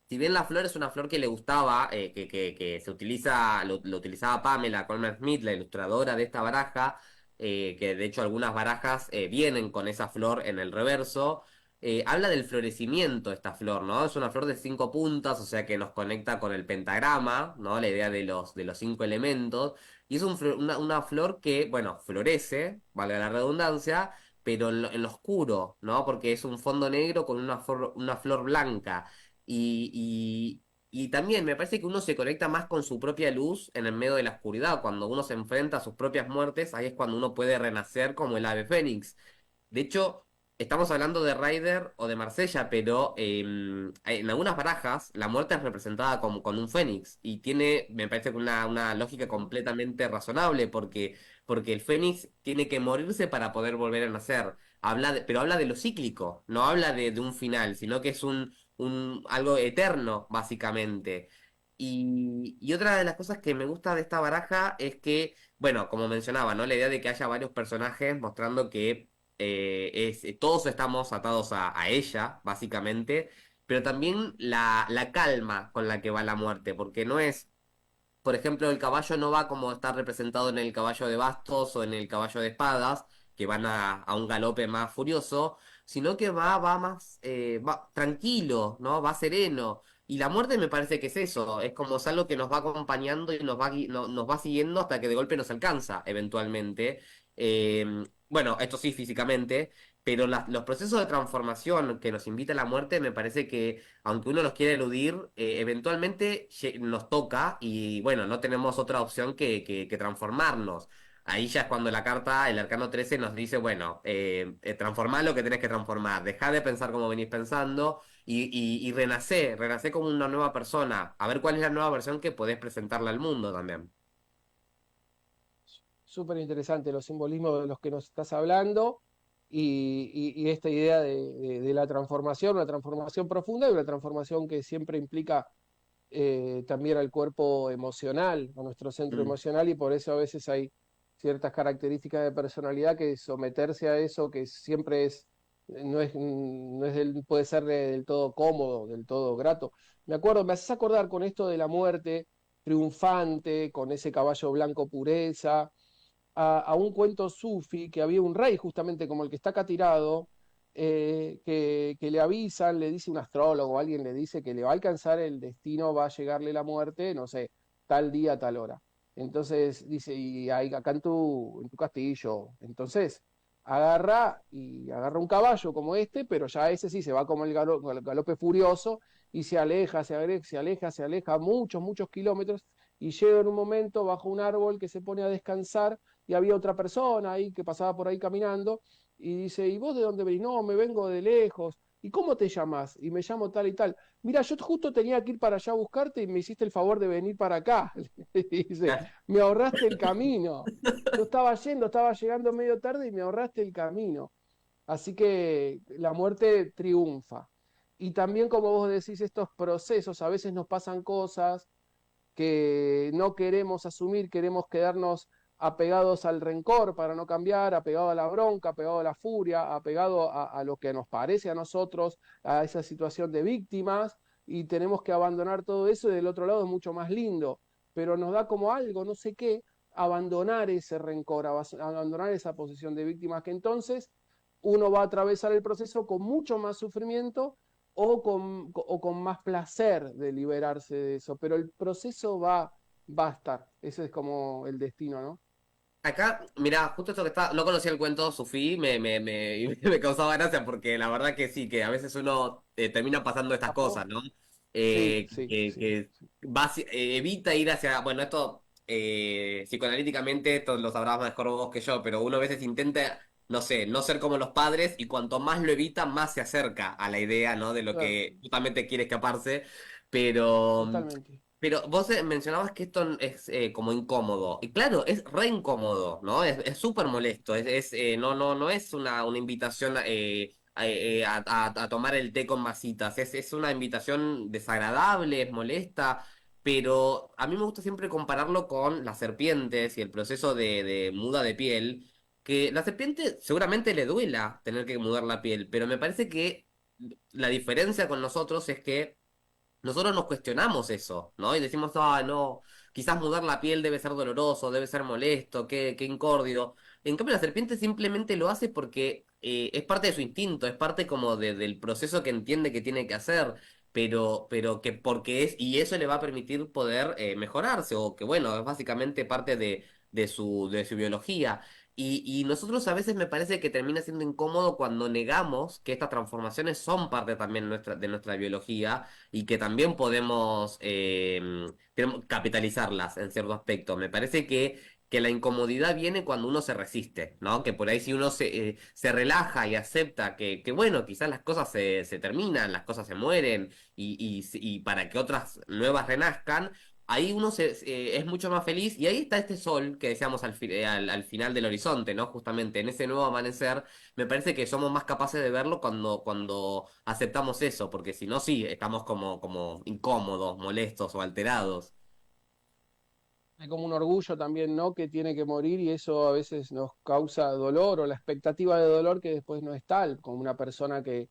Si bien la flor es una flor que le gustaba, que se utiliza, lo utilizaba Pamela Colman Smith, la ilustradora de esta baraja, que de hecho algunas barajas vienen con esa flor en el reverso, habla del florecimiento esta flor, ¿no? Es una flor de 5 puntas, o sea que nos conecta con el pentagrama, ¿no? La idea de los 5 elementos. Y es una flor que, bueno, florece, valga la redundancia, pero en lo oscuro, ¿no? Porque es un fondo negro con una flor blanca. Y también me parece que uno se conecta más con su propia luz en el medio de la oscuridad. Cuando uno se enfrenta a sus propias muertes, ahí es cuando uno puede renacer como el ave fénix. De hecho, estamos hablando de Ryder o de Marsella, pero en algunas barajas la muerte es representada como con un fénix. Y tiene, me parece que una lógica completamente razonable, porque el fénix tiene que morirse para poder volver a nacer. Pero habla de lo cíclico, no habla de un final, sino que es algo eterno, básicamente. Y otra de las cosas que me gusta de esta baraja es que, bueno, como mencionaba, ¿no? La idea de que haya varios personajes mostrando que todos estamos atados a ella, básicamente, pero también la calma con la que va la muerte, porque no es, por ejemplo, el caballo no va como está representado en el caballo de bastos o en el caballo de espadas, que van a un galope más furioso, sino que va más va tranquilo, ¿no? Va sereno. Y la muerte me parece que es eso, es como es algo que nos va acompañando y nos va siguiendo hasta que de golpe nos alcanza, eventualmente. Bueno, esto sí físicamente, pero los procesos de transformación que nos invita la muerte me parece que aunque uno los quiere eludir, eventualmente nos toca y bueno, no tenemos otra opción que transformarnos. Ahí ya es cuando la carta, el arcano 13 nos dice, bueno, transformá lo que tenés que transformar, dejá de pensar como venís pensando y renacé como una nueva persona, a ver cuál es la nueva versión que podés presentarle al mundo también. Súper interesante los simbolismos de los que nos estás hablando y esta idea de la transformación, una transformación profunda y una transformación que siempre implica también al cuerpo emocional, a nuestro centro Mm. emocional y por eso a veces hay ciertas características de personalidad que someterse a eso que siempre puede ser del todo cómodo, del todo grato. Me acuerdo, me haces acordar con esto de la muerte triunfante, con ese caballo blanco pureza a un cuento sufi que había un rey justamente como el que está acá tirado, que le avisan, le dice un astrólogo, alguien le dice que le va a alcanzar el destino, va a llegarle la muerte, no sé, tal día, tal hora. Entonces dice, y hay acá en tu castillo. Entonces agarra un caballo como este, pero ya ese sí se va como el galope furioso y se aleja muchos, muchos kilómetros y llega en un momento bajo un árbol que se pone a descansar y había otra persona ahí que pasaba por ahí caminando y dice, ¿y vos de dónde venís? No, me vengo de lejos. ¿Y cómo te llamas? Y me llamo tal y tal. Mira, yo justo tenía que ir para allá a buscarte y me hiciste el favor de venir para acá. Y dice, me ahorraste el camino. Yo estaba llegando medio tarde y me ahorraste el camino. Así que la muerte triunfa. Y también, como vos decís, estos procesos, a veces nos pasan cosas que no queremos asumir, queremos quedarnos apegados al rencor para no cambiar, apegado a la bronca, apegado a la furia, apegado a lo que nos parece a nosotros, a esa situación de víctimas, y tenemos que abandonar todo eso y del otro lado es mucho más lindo, pero nos da como algo, no sé qué, abandonar ese rencor, abandonar esa posición de víctimas que entonces uno va a atravesar el proceso con mucho más sufrimiento o con más placer de liberarse de eso, pero el proceso va a estar, ese es como el destino, ¿no? Acá, mira, justo esto que está, no conocía el cuento Sufí, me causaba gracia porque la verdad que sí, que a veces uno termina pasando estas ¿Apo? cosas, ¿no? Sí, sí, sí, Que sí. evita ir hacia, bueno, esto psicoanalíticamente, esto lo sabrás mejor vos que yo, pero uno a veces intenta, no sé, no ser como los padres y cuanto más lo evita, más se acerca a la idea, ¿no? De lo Claro, que justamente quiere escaparse, pero... totalmente. Pero vos mencionabas que esto es como incómodo. Y claro, es re incómodo, ¿no? Es súper molesto. No es una invitación a tomar el té con masitas. Es una invitación desagradable, es molesta. Pero a mí me gusta siempre compararlo con las serpientes y el proceso de muda de piel. Que la serpiente seguramente le duela tener que mudar la piel, pero me parece que la diferencia con nosotros es que nosotros nos cuestionamos eso, ¿no? Y decimos, ah, no, quizás mudar la piel debe ser doloroso, debe ser molesto, qué incórdido. En cambio, la serpiente simplemente lo hace porque es parte de su instinto, es parte como del proceso que entiende que tiene que hacer, pero que porque es, y eso le va a permitir poder mejorarse, o que bueno, es básicamente parte de su biología. Y nosotros a veces me parece que termina siendo incómodo cuando negamos que estas transformaciones son parte también de nuestra biología y que también podemos capitalizarlas en cierto aspecto. Me parece que la incomodidad viene cuando uno se resiste, ¿no? Que por ahí si uno se relaja y acepta que, bueno, quizás las cosas se terminan, las cosas se mueren y para que otras nuevas renazcan. Ahí uno es mucho más feliz y ahí está este sol que decíamos al final del horizonte, ¿no? Justamente en ese nuevo amanecer me parece que somos más capaces de verlo cuando aceptamos eso, porque si no, sí, estamos como incómodos, molestos o alterados. Hay como un orgullo también, ¿no? Que tiene que morir y eso a veces nos causa dolor o la expectativa de dolor que después no es tal, como una persona que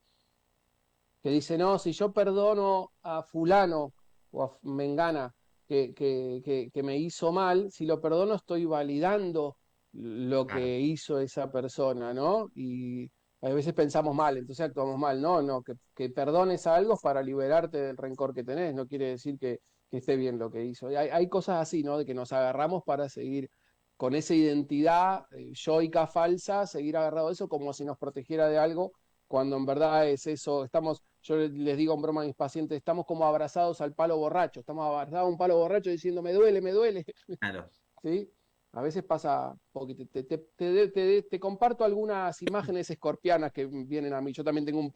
dice, no, si yo perdono a fulano o a Mengana que me hizo mal, si lo perdono estoy validando lo Claro. que hizo esa persona, ¿no? Y a veces pensamos mal, entonces actuamos mal, no, no, que perdones a algo para liberarte del rencor que tenés, no quiere decir que esté bien lo que hizo. Y hay cosas así, ¿no? De que nos agarramos para seguir con esa identidad yoica falsa, seguir agarrado a eso como si nos protegiera de algo cuando en verdad es eso, estamos, yo les digo en broma a mis pacientes, estamos como abrazados al palo borracho, estamos abrazados a un palo borracho diciendo, me duele, Claro. ¿sí? A veces pasa, porque te comparto algunas imágenes escorpianas que vienen a mí, yo también tengo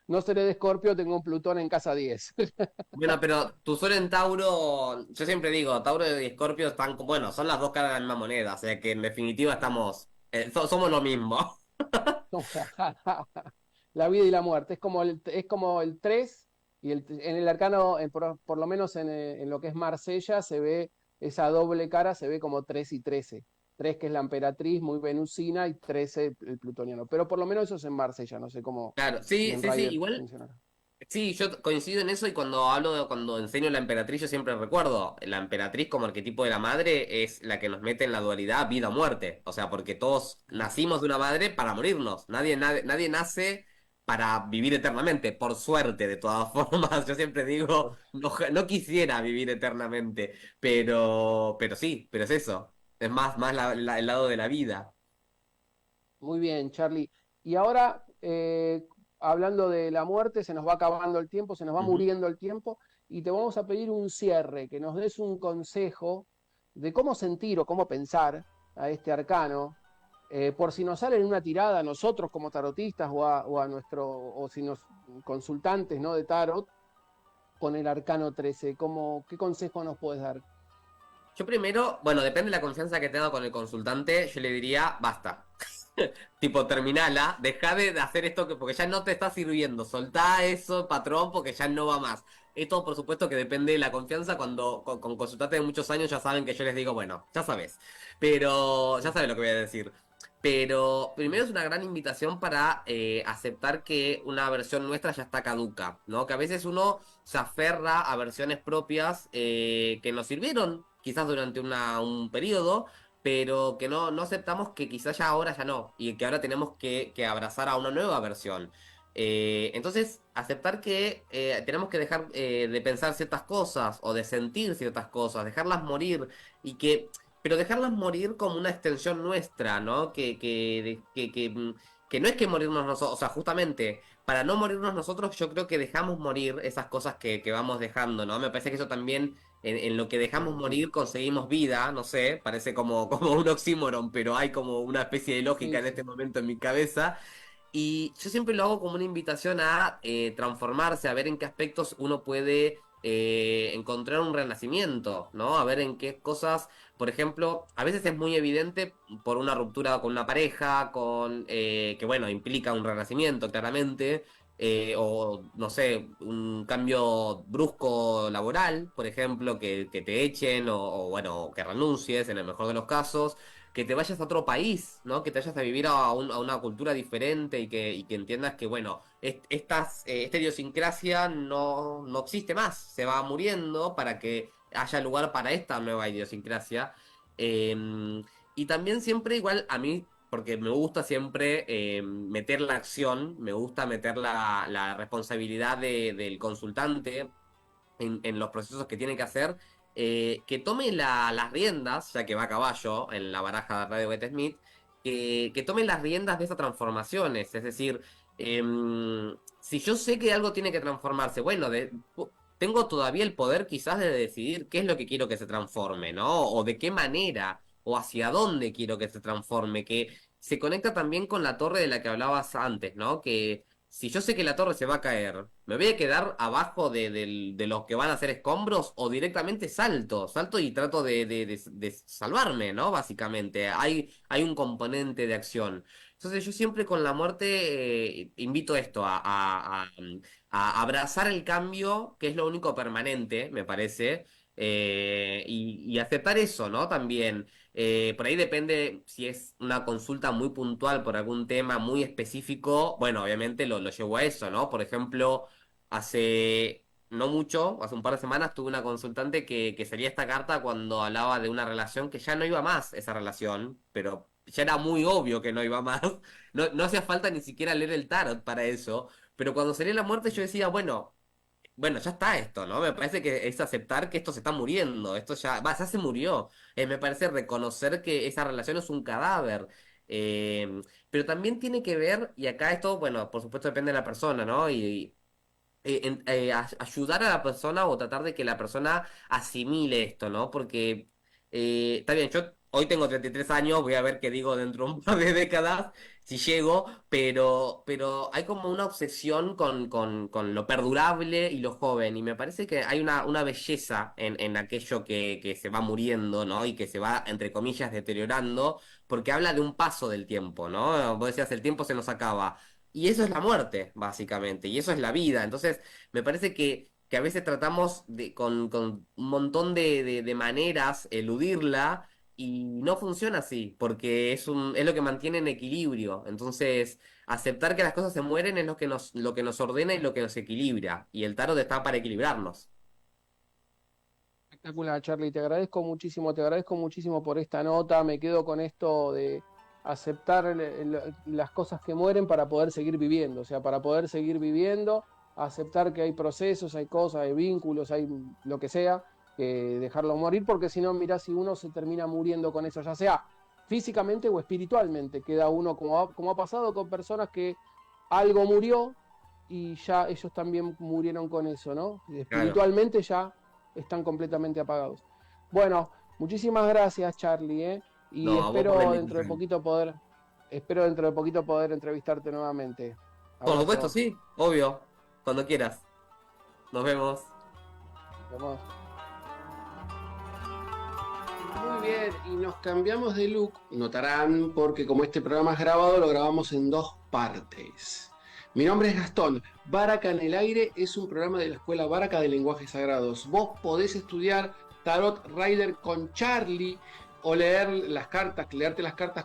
no seré de Escorpio, tengo un Plutón en casa 10. Bueno, pero tu sol en Tauro, yo siempre digo, Tauro y Escorpio están, bueno, son las dos caras de la misma moneda, o sea que en definitiva estamos, somos lo mismo. La vida y la muerte, es como el 3 y en el arcano, por lo menos en lo que es Marsella, se ve esa doble cara, se ve como 3 y 13. 3 que es la emperatriz, muy venusina, y 13 el plutoniano. Pero por lo menos eso es en Marsella, no sé cómo Claro, si sí, en sí, sí, Rider igual. funcionará. Sí, yo coincido en eso y cuando enseño la emperatriz yo siempre recuerdo, la emperatriz como arquetipo de la madre es la que nos mete en la dualidad vida o muerte, o sea, porque todos nacimos de una madre para morirnos, nadie nace para vivir eternamente, por suerte de todas formas, yo siempre digo, no quisiera vivir eternamente, pero sí, pero es eso, es más el lado de la vida. Muy bien, Charlie. Y ahora, hablando de la muerte, se nos va acabando el tiempo, se nos va Ujú. muriendo el tiempo, y te vamos a pedir un cierre, que nos des un consejo de cómo sentir o cómo pensar a este arcano, por si nos sale en una tirada a nosotros como tarotistas o a nuestro, o si nos consultantes, ¿no? De tarot, con el arcano 13, ¿qué consejo nos puedes dar? Yo primero, bueno, depende de la confianza que tenga con el consultante, yo le diría, basta. Tipo, terminala, deja de hacer esto porque ya no te está sirviendo. Soltá eso, patrón, porque ya no va más. Esto, por supuesto, que depende de la confianza. Cuando con consultantes de muchos años ya saben que yo les digo, bueno, ya sabes. Pero ya sabes lo que voy a decir. Pero primero es una gran invitación para aceptar que una versión nuestra ya está caduca, ¿no? Que a veces uno se aferra a versiones propias que nos sirvieron, quizás durante un periodo pero que no aceptamos que quizás ya ahora ya no, y que ahora tenemos que abrazar a una nueva versión. Entonces, aceptar que tenemos que dejar de pensar ciertas cosas o de sentir ciertas cosas, dejarlas morir, pero dejarlas morir como una extensión nuestra, ¿no? Que no es que morirnos nosotros, o sea, justamente para no morirnos nosotros, yo creo que dejamos morir esas cosas que vamos dejando, ¿no? Me parece que eso también en lo que dejamos morir conseguimos vida, no sé, parece como un oxímoron, pero hay como una especie de lógica Sí, en este sí. momento en mi cabeza. Y yo siempre lo hago como una invitación a transformarse, a ver en qué aspectos uno puede encontrar un renacimiento, ¿no? A ver en qué cosas, por ejemplo, a veces es muy evidente por una ruptura con una pareja, que bueno, implica un renacimiento, claramente, o no sé, un cambio brusco laboral, por ejemplo, que te echen o bueno, que renuncies en el mejor de los casos, que te vayas a otro país, ¿no? Que te vayas a vivir a una cultura diferente y que entiendas que, bueno, esta idiosincrasia no existe más, se va muriendo para que haya lugar para esta nueva idiosincrasia. Y también siempre igual a mí, porque me gusta siempre meter la acción, me gusta meter la responsabilidad del consultante en los procesos que tiene que hacer, que tome las riendas, ya que va a caballo en la baraja de Radio Beth Smith, que tome las riendas de esas transformaciones. Es decir, si yo sé que algo tiene que transformarse, bueno, tengo todavía el poder quizás de decidir qué es lo que quiero que se transforme, ¿no? O de qué manera, o hacia dónde quiero que se transforme, que se conecta también con la torre de la que hablabas antes, ¿no? Que si yo sé que la torre se va a caer, ¿me voy a quedar abajo de los que van a hacer escombros o directamente salto y trato de salvarme, ¿no? Básicamente, hay un componente de acción. Entonces yo siempre con la muerte invito esto, a abrazar el cambio, que es lo único permanente, me parece, y aceptar eso, ¿no? También. Por ahí depende si es una consulta muy puntual por algún tema muy específico. Bueno, obviamente lo llevo a eso, ¿no? Por ejemplo, hace no mucho, hace un par de semanas, tuve una consultante que salía esta carta cuando hablaba de una relación que ya no iba más, esa relación, pero ya era muy obvio que no iba más. No hacía falta ni siquiera leer el tarot para eso. Pero cuando salía la muerte, yo decía, bueno, ya está esto, ¿no? Me parece que es aceptar que esto se está muriendo, esto ya se murió. Me parece reconocer que esa relación es un cadáver. Pero también tiene que ver, y acá esto, bueno, por supuesto depende de la persona, ¿no? Ayudar a la persona o tratar de que la persona asimile esto, ¿no? Porque está bien, yo hoy tengo 33 años, voy a ver qué digo dentro de un par de décadas, si llego, pero hay como una obsesión con lo perdurable y lo joven, y me parece que hay una belleza en aquello que se va muriendo, ¿no? Y que se va, entre comillas, deteriorando, porque habla de un paso del tiempo, ¿no? Vos decías, el tiempo se nos acaba. Y eso es la muerte, básicamente, y eso es la vida. Entonces, me parece que a veces tratamos con un montón de maneras eludirla y no funciona así, porque es lo que mantiene en equilibrio. Entonces, aceptar que las cosas se mueren es lo que nos ordena y lo que nos equilibra. Y el tarot está para equilibrarnos. Espectacular, Charlie, te agradezco muchísimo por esta nota, me quedo con esto de aceptar las cosas que mueren para poder seguir viviendo, o sea, para poder seguir viviendo, aceptar que hay procesos, hay cosas, hay vínculos, hay lo que sea, que dejarlo morir, porque si no, mirá, si uno se termina muriendo con eso, ya sea físicamente o espiritualmente, queda uno como ha pasado con personas que algo murió y ya ellos también murieron con eso, ¿no? Claro. Espiritualmente ya están completamente apagados. Bueno, muchísimas gracias, Charlie, ¿eh? Y No, a vos por la invitación. espero dentro de poquito poder entrevistarte nuevamente. Por supuesto, Abrazo. sí, obvio. Cuando quieras. Nos vemos. Nos vemos. Muy bien, y nos cambiamos de look, notarán, porque como este programa es grabado, lo grabamos en dos partes. Mi nombre es Gastón. Baraca en el aire es un programa de la Escuela Baraca de Lenguajes Sagrados. Vos podés estudiar Tarot Rider con Charlie o leerte las cartas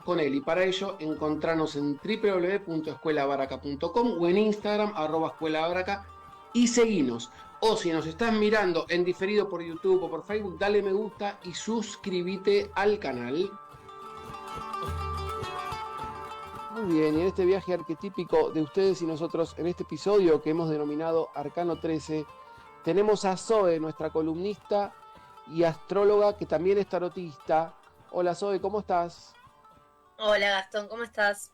con él. Y para ello, encontrarnos en www.escuelabaraca.com o en Instagram, @escuelabaraca, y seguinos. O si nos estás mirando en diferido por YouTube o por Facebook, dale me gusta y suscríbete al canal. Muy bien, y en este viaje arquetípico de ustedes y nosotros, en este episodio que hemos denominado Arcano 13, tenemos a Zoe, nuestra columnista y astróloga, que también es tarotista. Hola Zoe, ¿cómo estás? Hola Gastón, ¿cómo estás?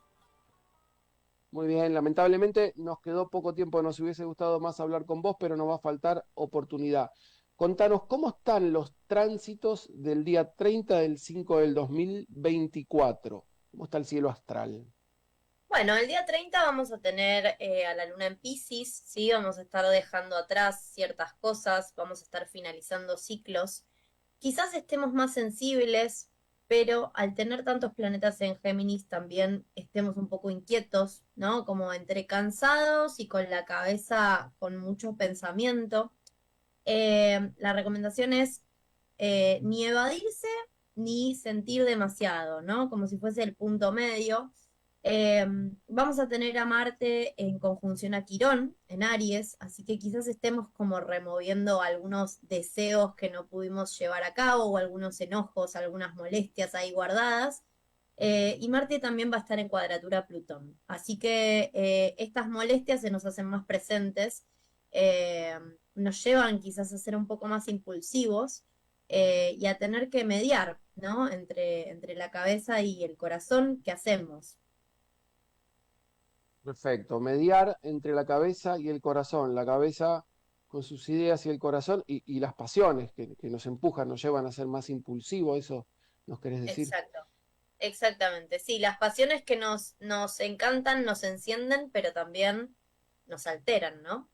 Muy bien, lamentablemente nos quedó poco tiempo, nos hubiese gustado más hablar con vos, pero nos va a faltar oportunidad. Contanos, ¿cómo están los tránsitos del día 30 del 5 del 2024? ¿Cómo está el cielo astral? Bueno, el día 30 vamos a tener a la luna en Piscis, ¿sí? Vamos a estar dejando atrás ciertas cosas, vamos a estar finalizando ciclos. Quizás estemos más sensibles, pero al tener tantos planetas en Géminis también estemos un poco inquietos, ¿no? Como entre cansados y con la cabeza con mucho pensamiento. La recomendación es ni evadirse ni sentir demasiado, ¿no? Como si fuese el punto medio. Eh, Vamos a tener a Marte en conjunción a Quirón, en Aries, así que quizás estemos como removiendo algunos deseos que no pudimos llevar a cabo o algunos enojos, algunas molestias ahí guardadas. Y Marte también va a estar en cuadratura a Plutón. Así que estas molestias se nos hacen más presentes, eh, nos llevan quizás a ser un poco más impulsivos y a tener que mediar, ¿no? Entre la cabeza y el corazón, ¿qué hacemos? Perfecto. Mediar entre la cabeza y el corazón. La cabeza con sus ideas y el corazón y las pasiones que nos empujan, nos llevan a ser más impulsivos. ¿Eso nos querés decir? Exacto, exactamente. Sí, las pasiones que nos encantan, nos encienden, pero también nos alteran, ¿no?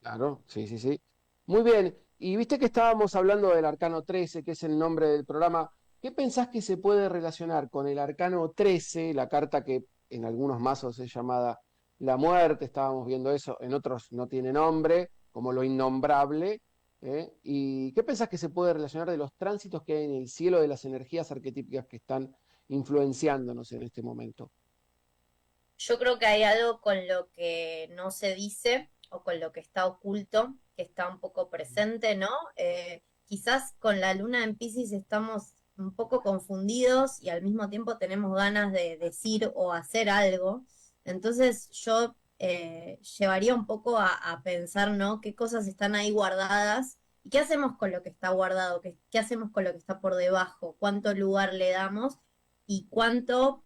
Claro, sí, sí, sí. Muy bien. Y viste que estábamos hablando del Arcano 13, que es el nombre del programa. ¿Qué pensás que se puede relacionar con el Arcano 13, la carta que en algunos mazos es llamada la muerte? Estábamos viendo eso, en otros no tiene nombre, como lo innombrable. ¿Y qué pensás que se puede relacionar de los tránsitos que hay en el cielo, de las energías arquetípicas que están influenciándonos en este momento? Yo creo que hay algo con lo que no se dice o con lo que está oculto, que está un poco presente, ¿no? Quizás con la luna en Piscis estamos un poco confundidos y al mismo tiempo tenemos ganas de decir o hacer algo. Entonces yo llevaría un poco a pensar, ¿no? ¿Qué cosas están ahí guardadas? ¿Y qué hacemos con lo que está guardado? ¿Qué hacemos con lo que está por debajo? ¿Cuánto lugar le damos? Y cuánto,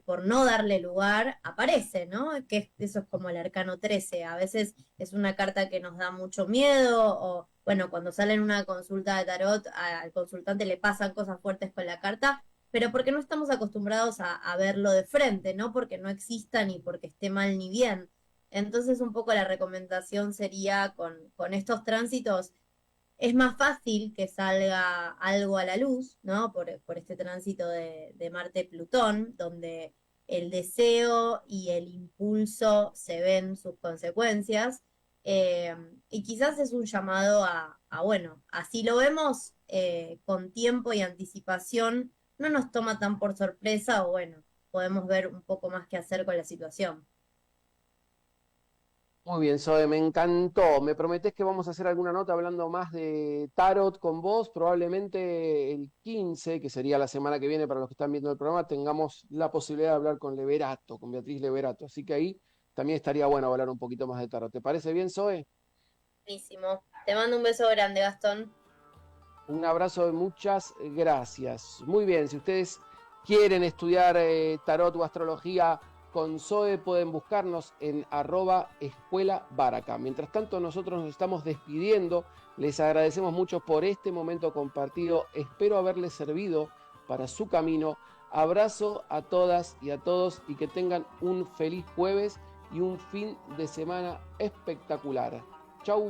por no darle lugar, aparece, ¿no? Eso es como el arcano 13. A veces es una carta que nos da mucho miedo o, bueno, cuando sale en una consulta de tarot, al consultante le pasan cosas fuertes con la carta, pero porque no estamos acostumbrados a verlo de frente, no porque no exista ni porque esté mal ni bien. Entonces, un poco la recomendación sería con estos tránsitos es más fácil que salga algo a la luz, ¿no? Por este tránsito de Marte-Plutón, donde el deseo y el impulso se ven sus consecuencias. eh, y quizás es un llamado bueno, así lo vemos con tiempo y anticipación, no nos toma tan por sorpresa o bueno, podemos ver un poco más qué hacer con la situación. Muy bien, Zoe, me encantó. ¿Me prometés que vamos a hacer alguna nota hablando más de tarot con vos? Probablemente el 15, que sería la semana que viene para los que están viendo el programa, tengamos la posibilidad de hablar con Leverato, con Beatriz Leverato. Así que ahí también estaría bueno hablar un poquito más de tarot. ¿Te parece bien, Zoe? Buenísimo. Te mando un beso grande, Gastón. Un abrazo de muchas gracias. Muy bien, si ustedes quieren estudiar tarot o astrología con Zoe, pueden buscarnos en @escuela Baraca. Mientras tanto, nosotros nos estamos despidiendo. Les agradecemos mucho por este momento compartido. Espero haberles servido para su camino. Abrazo a todas y a todos y que tengan un feliz jueves y un fin de semana espectacular. Chau.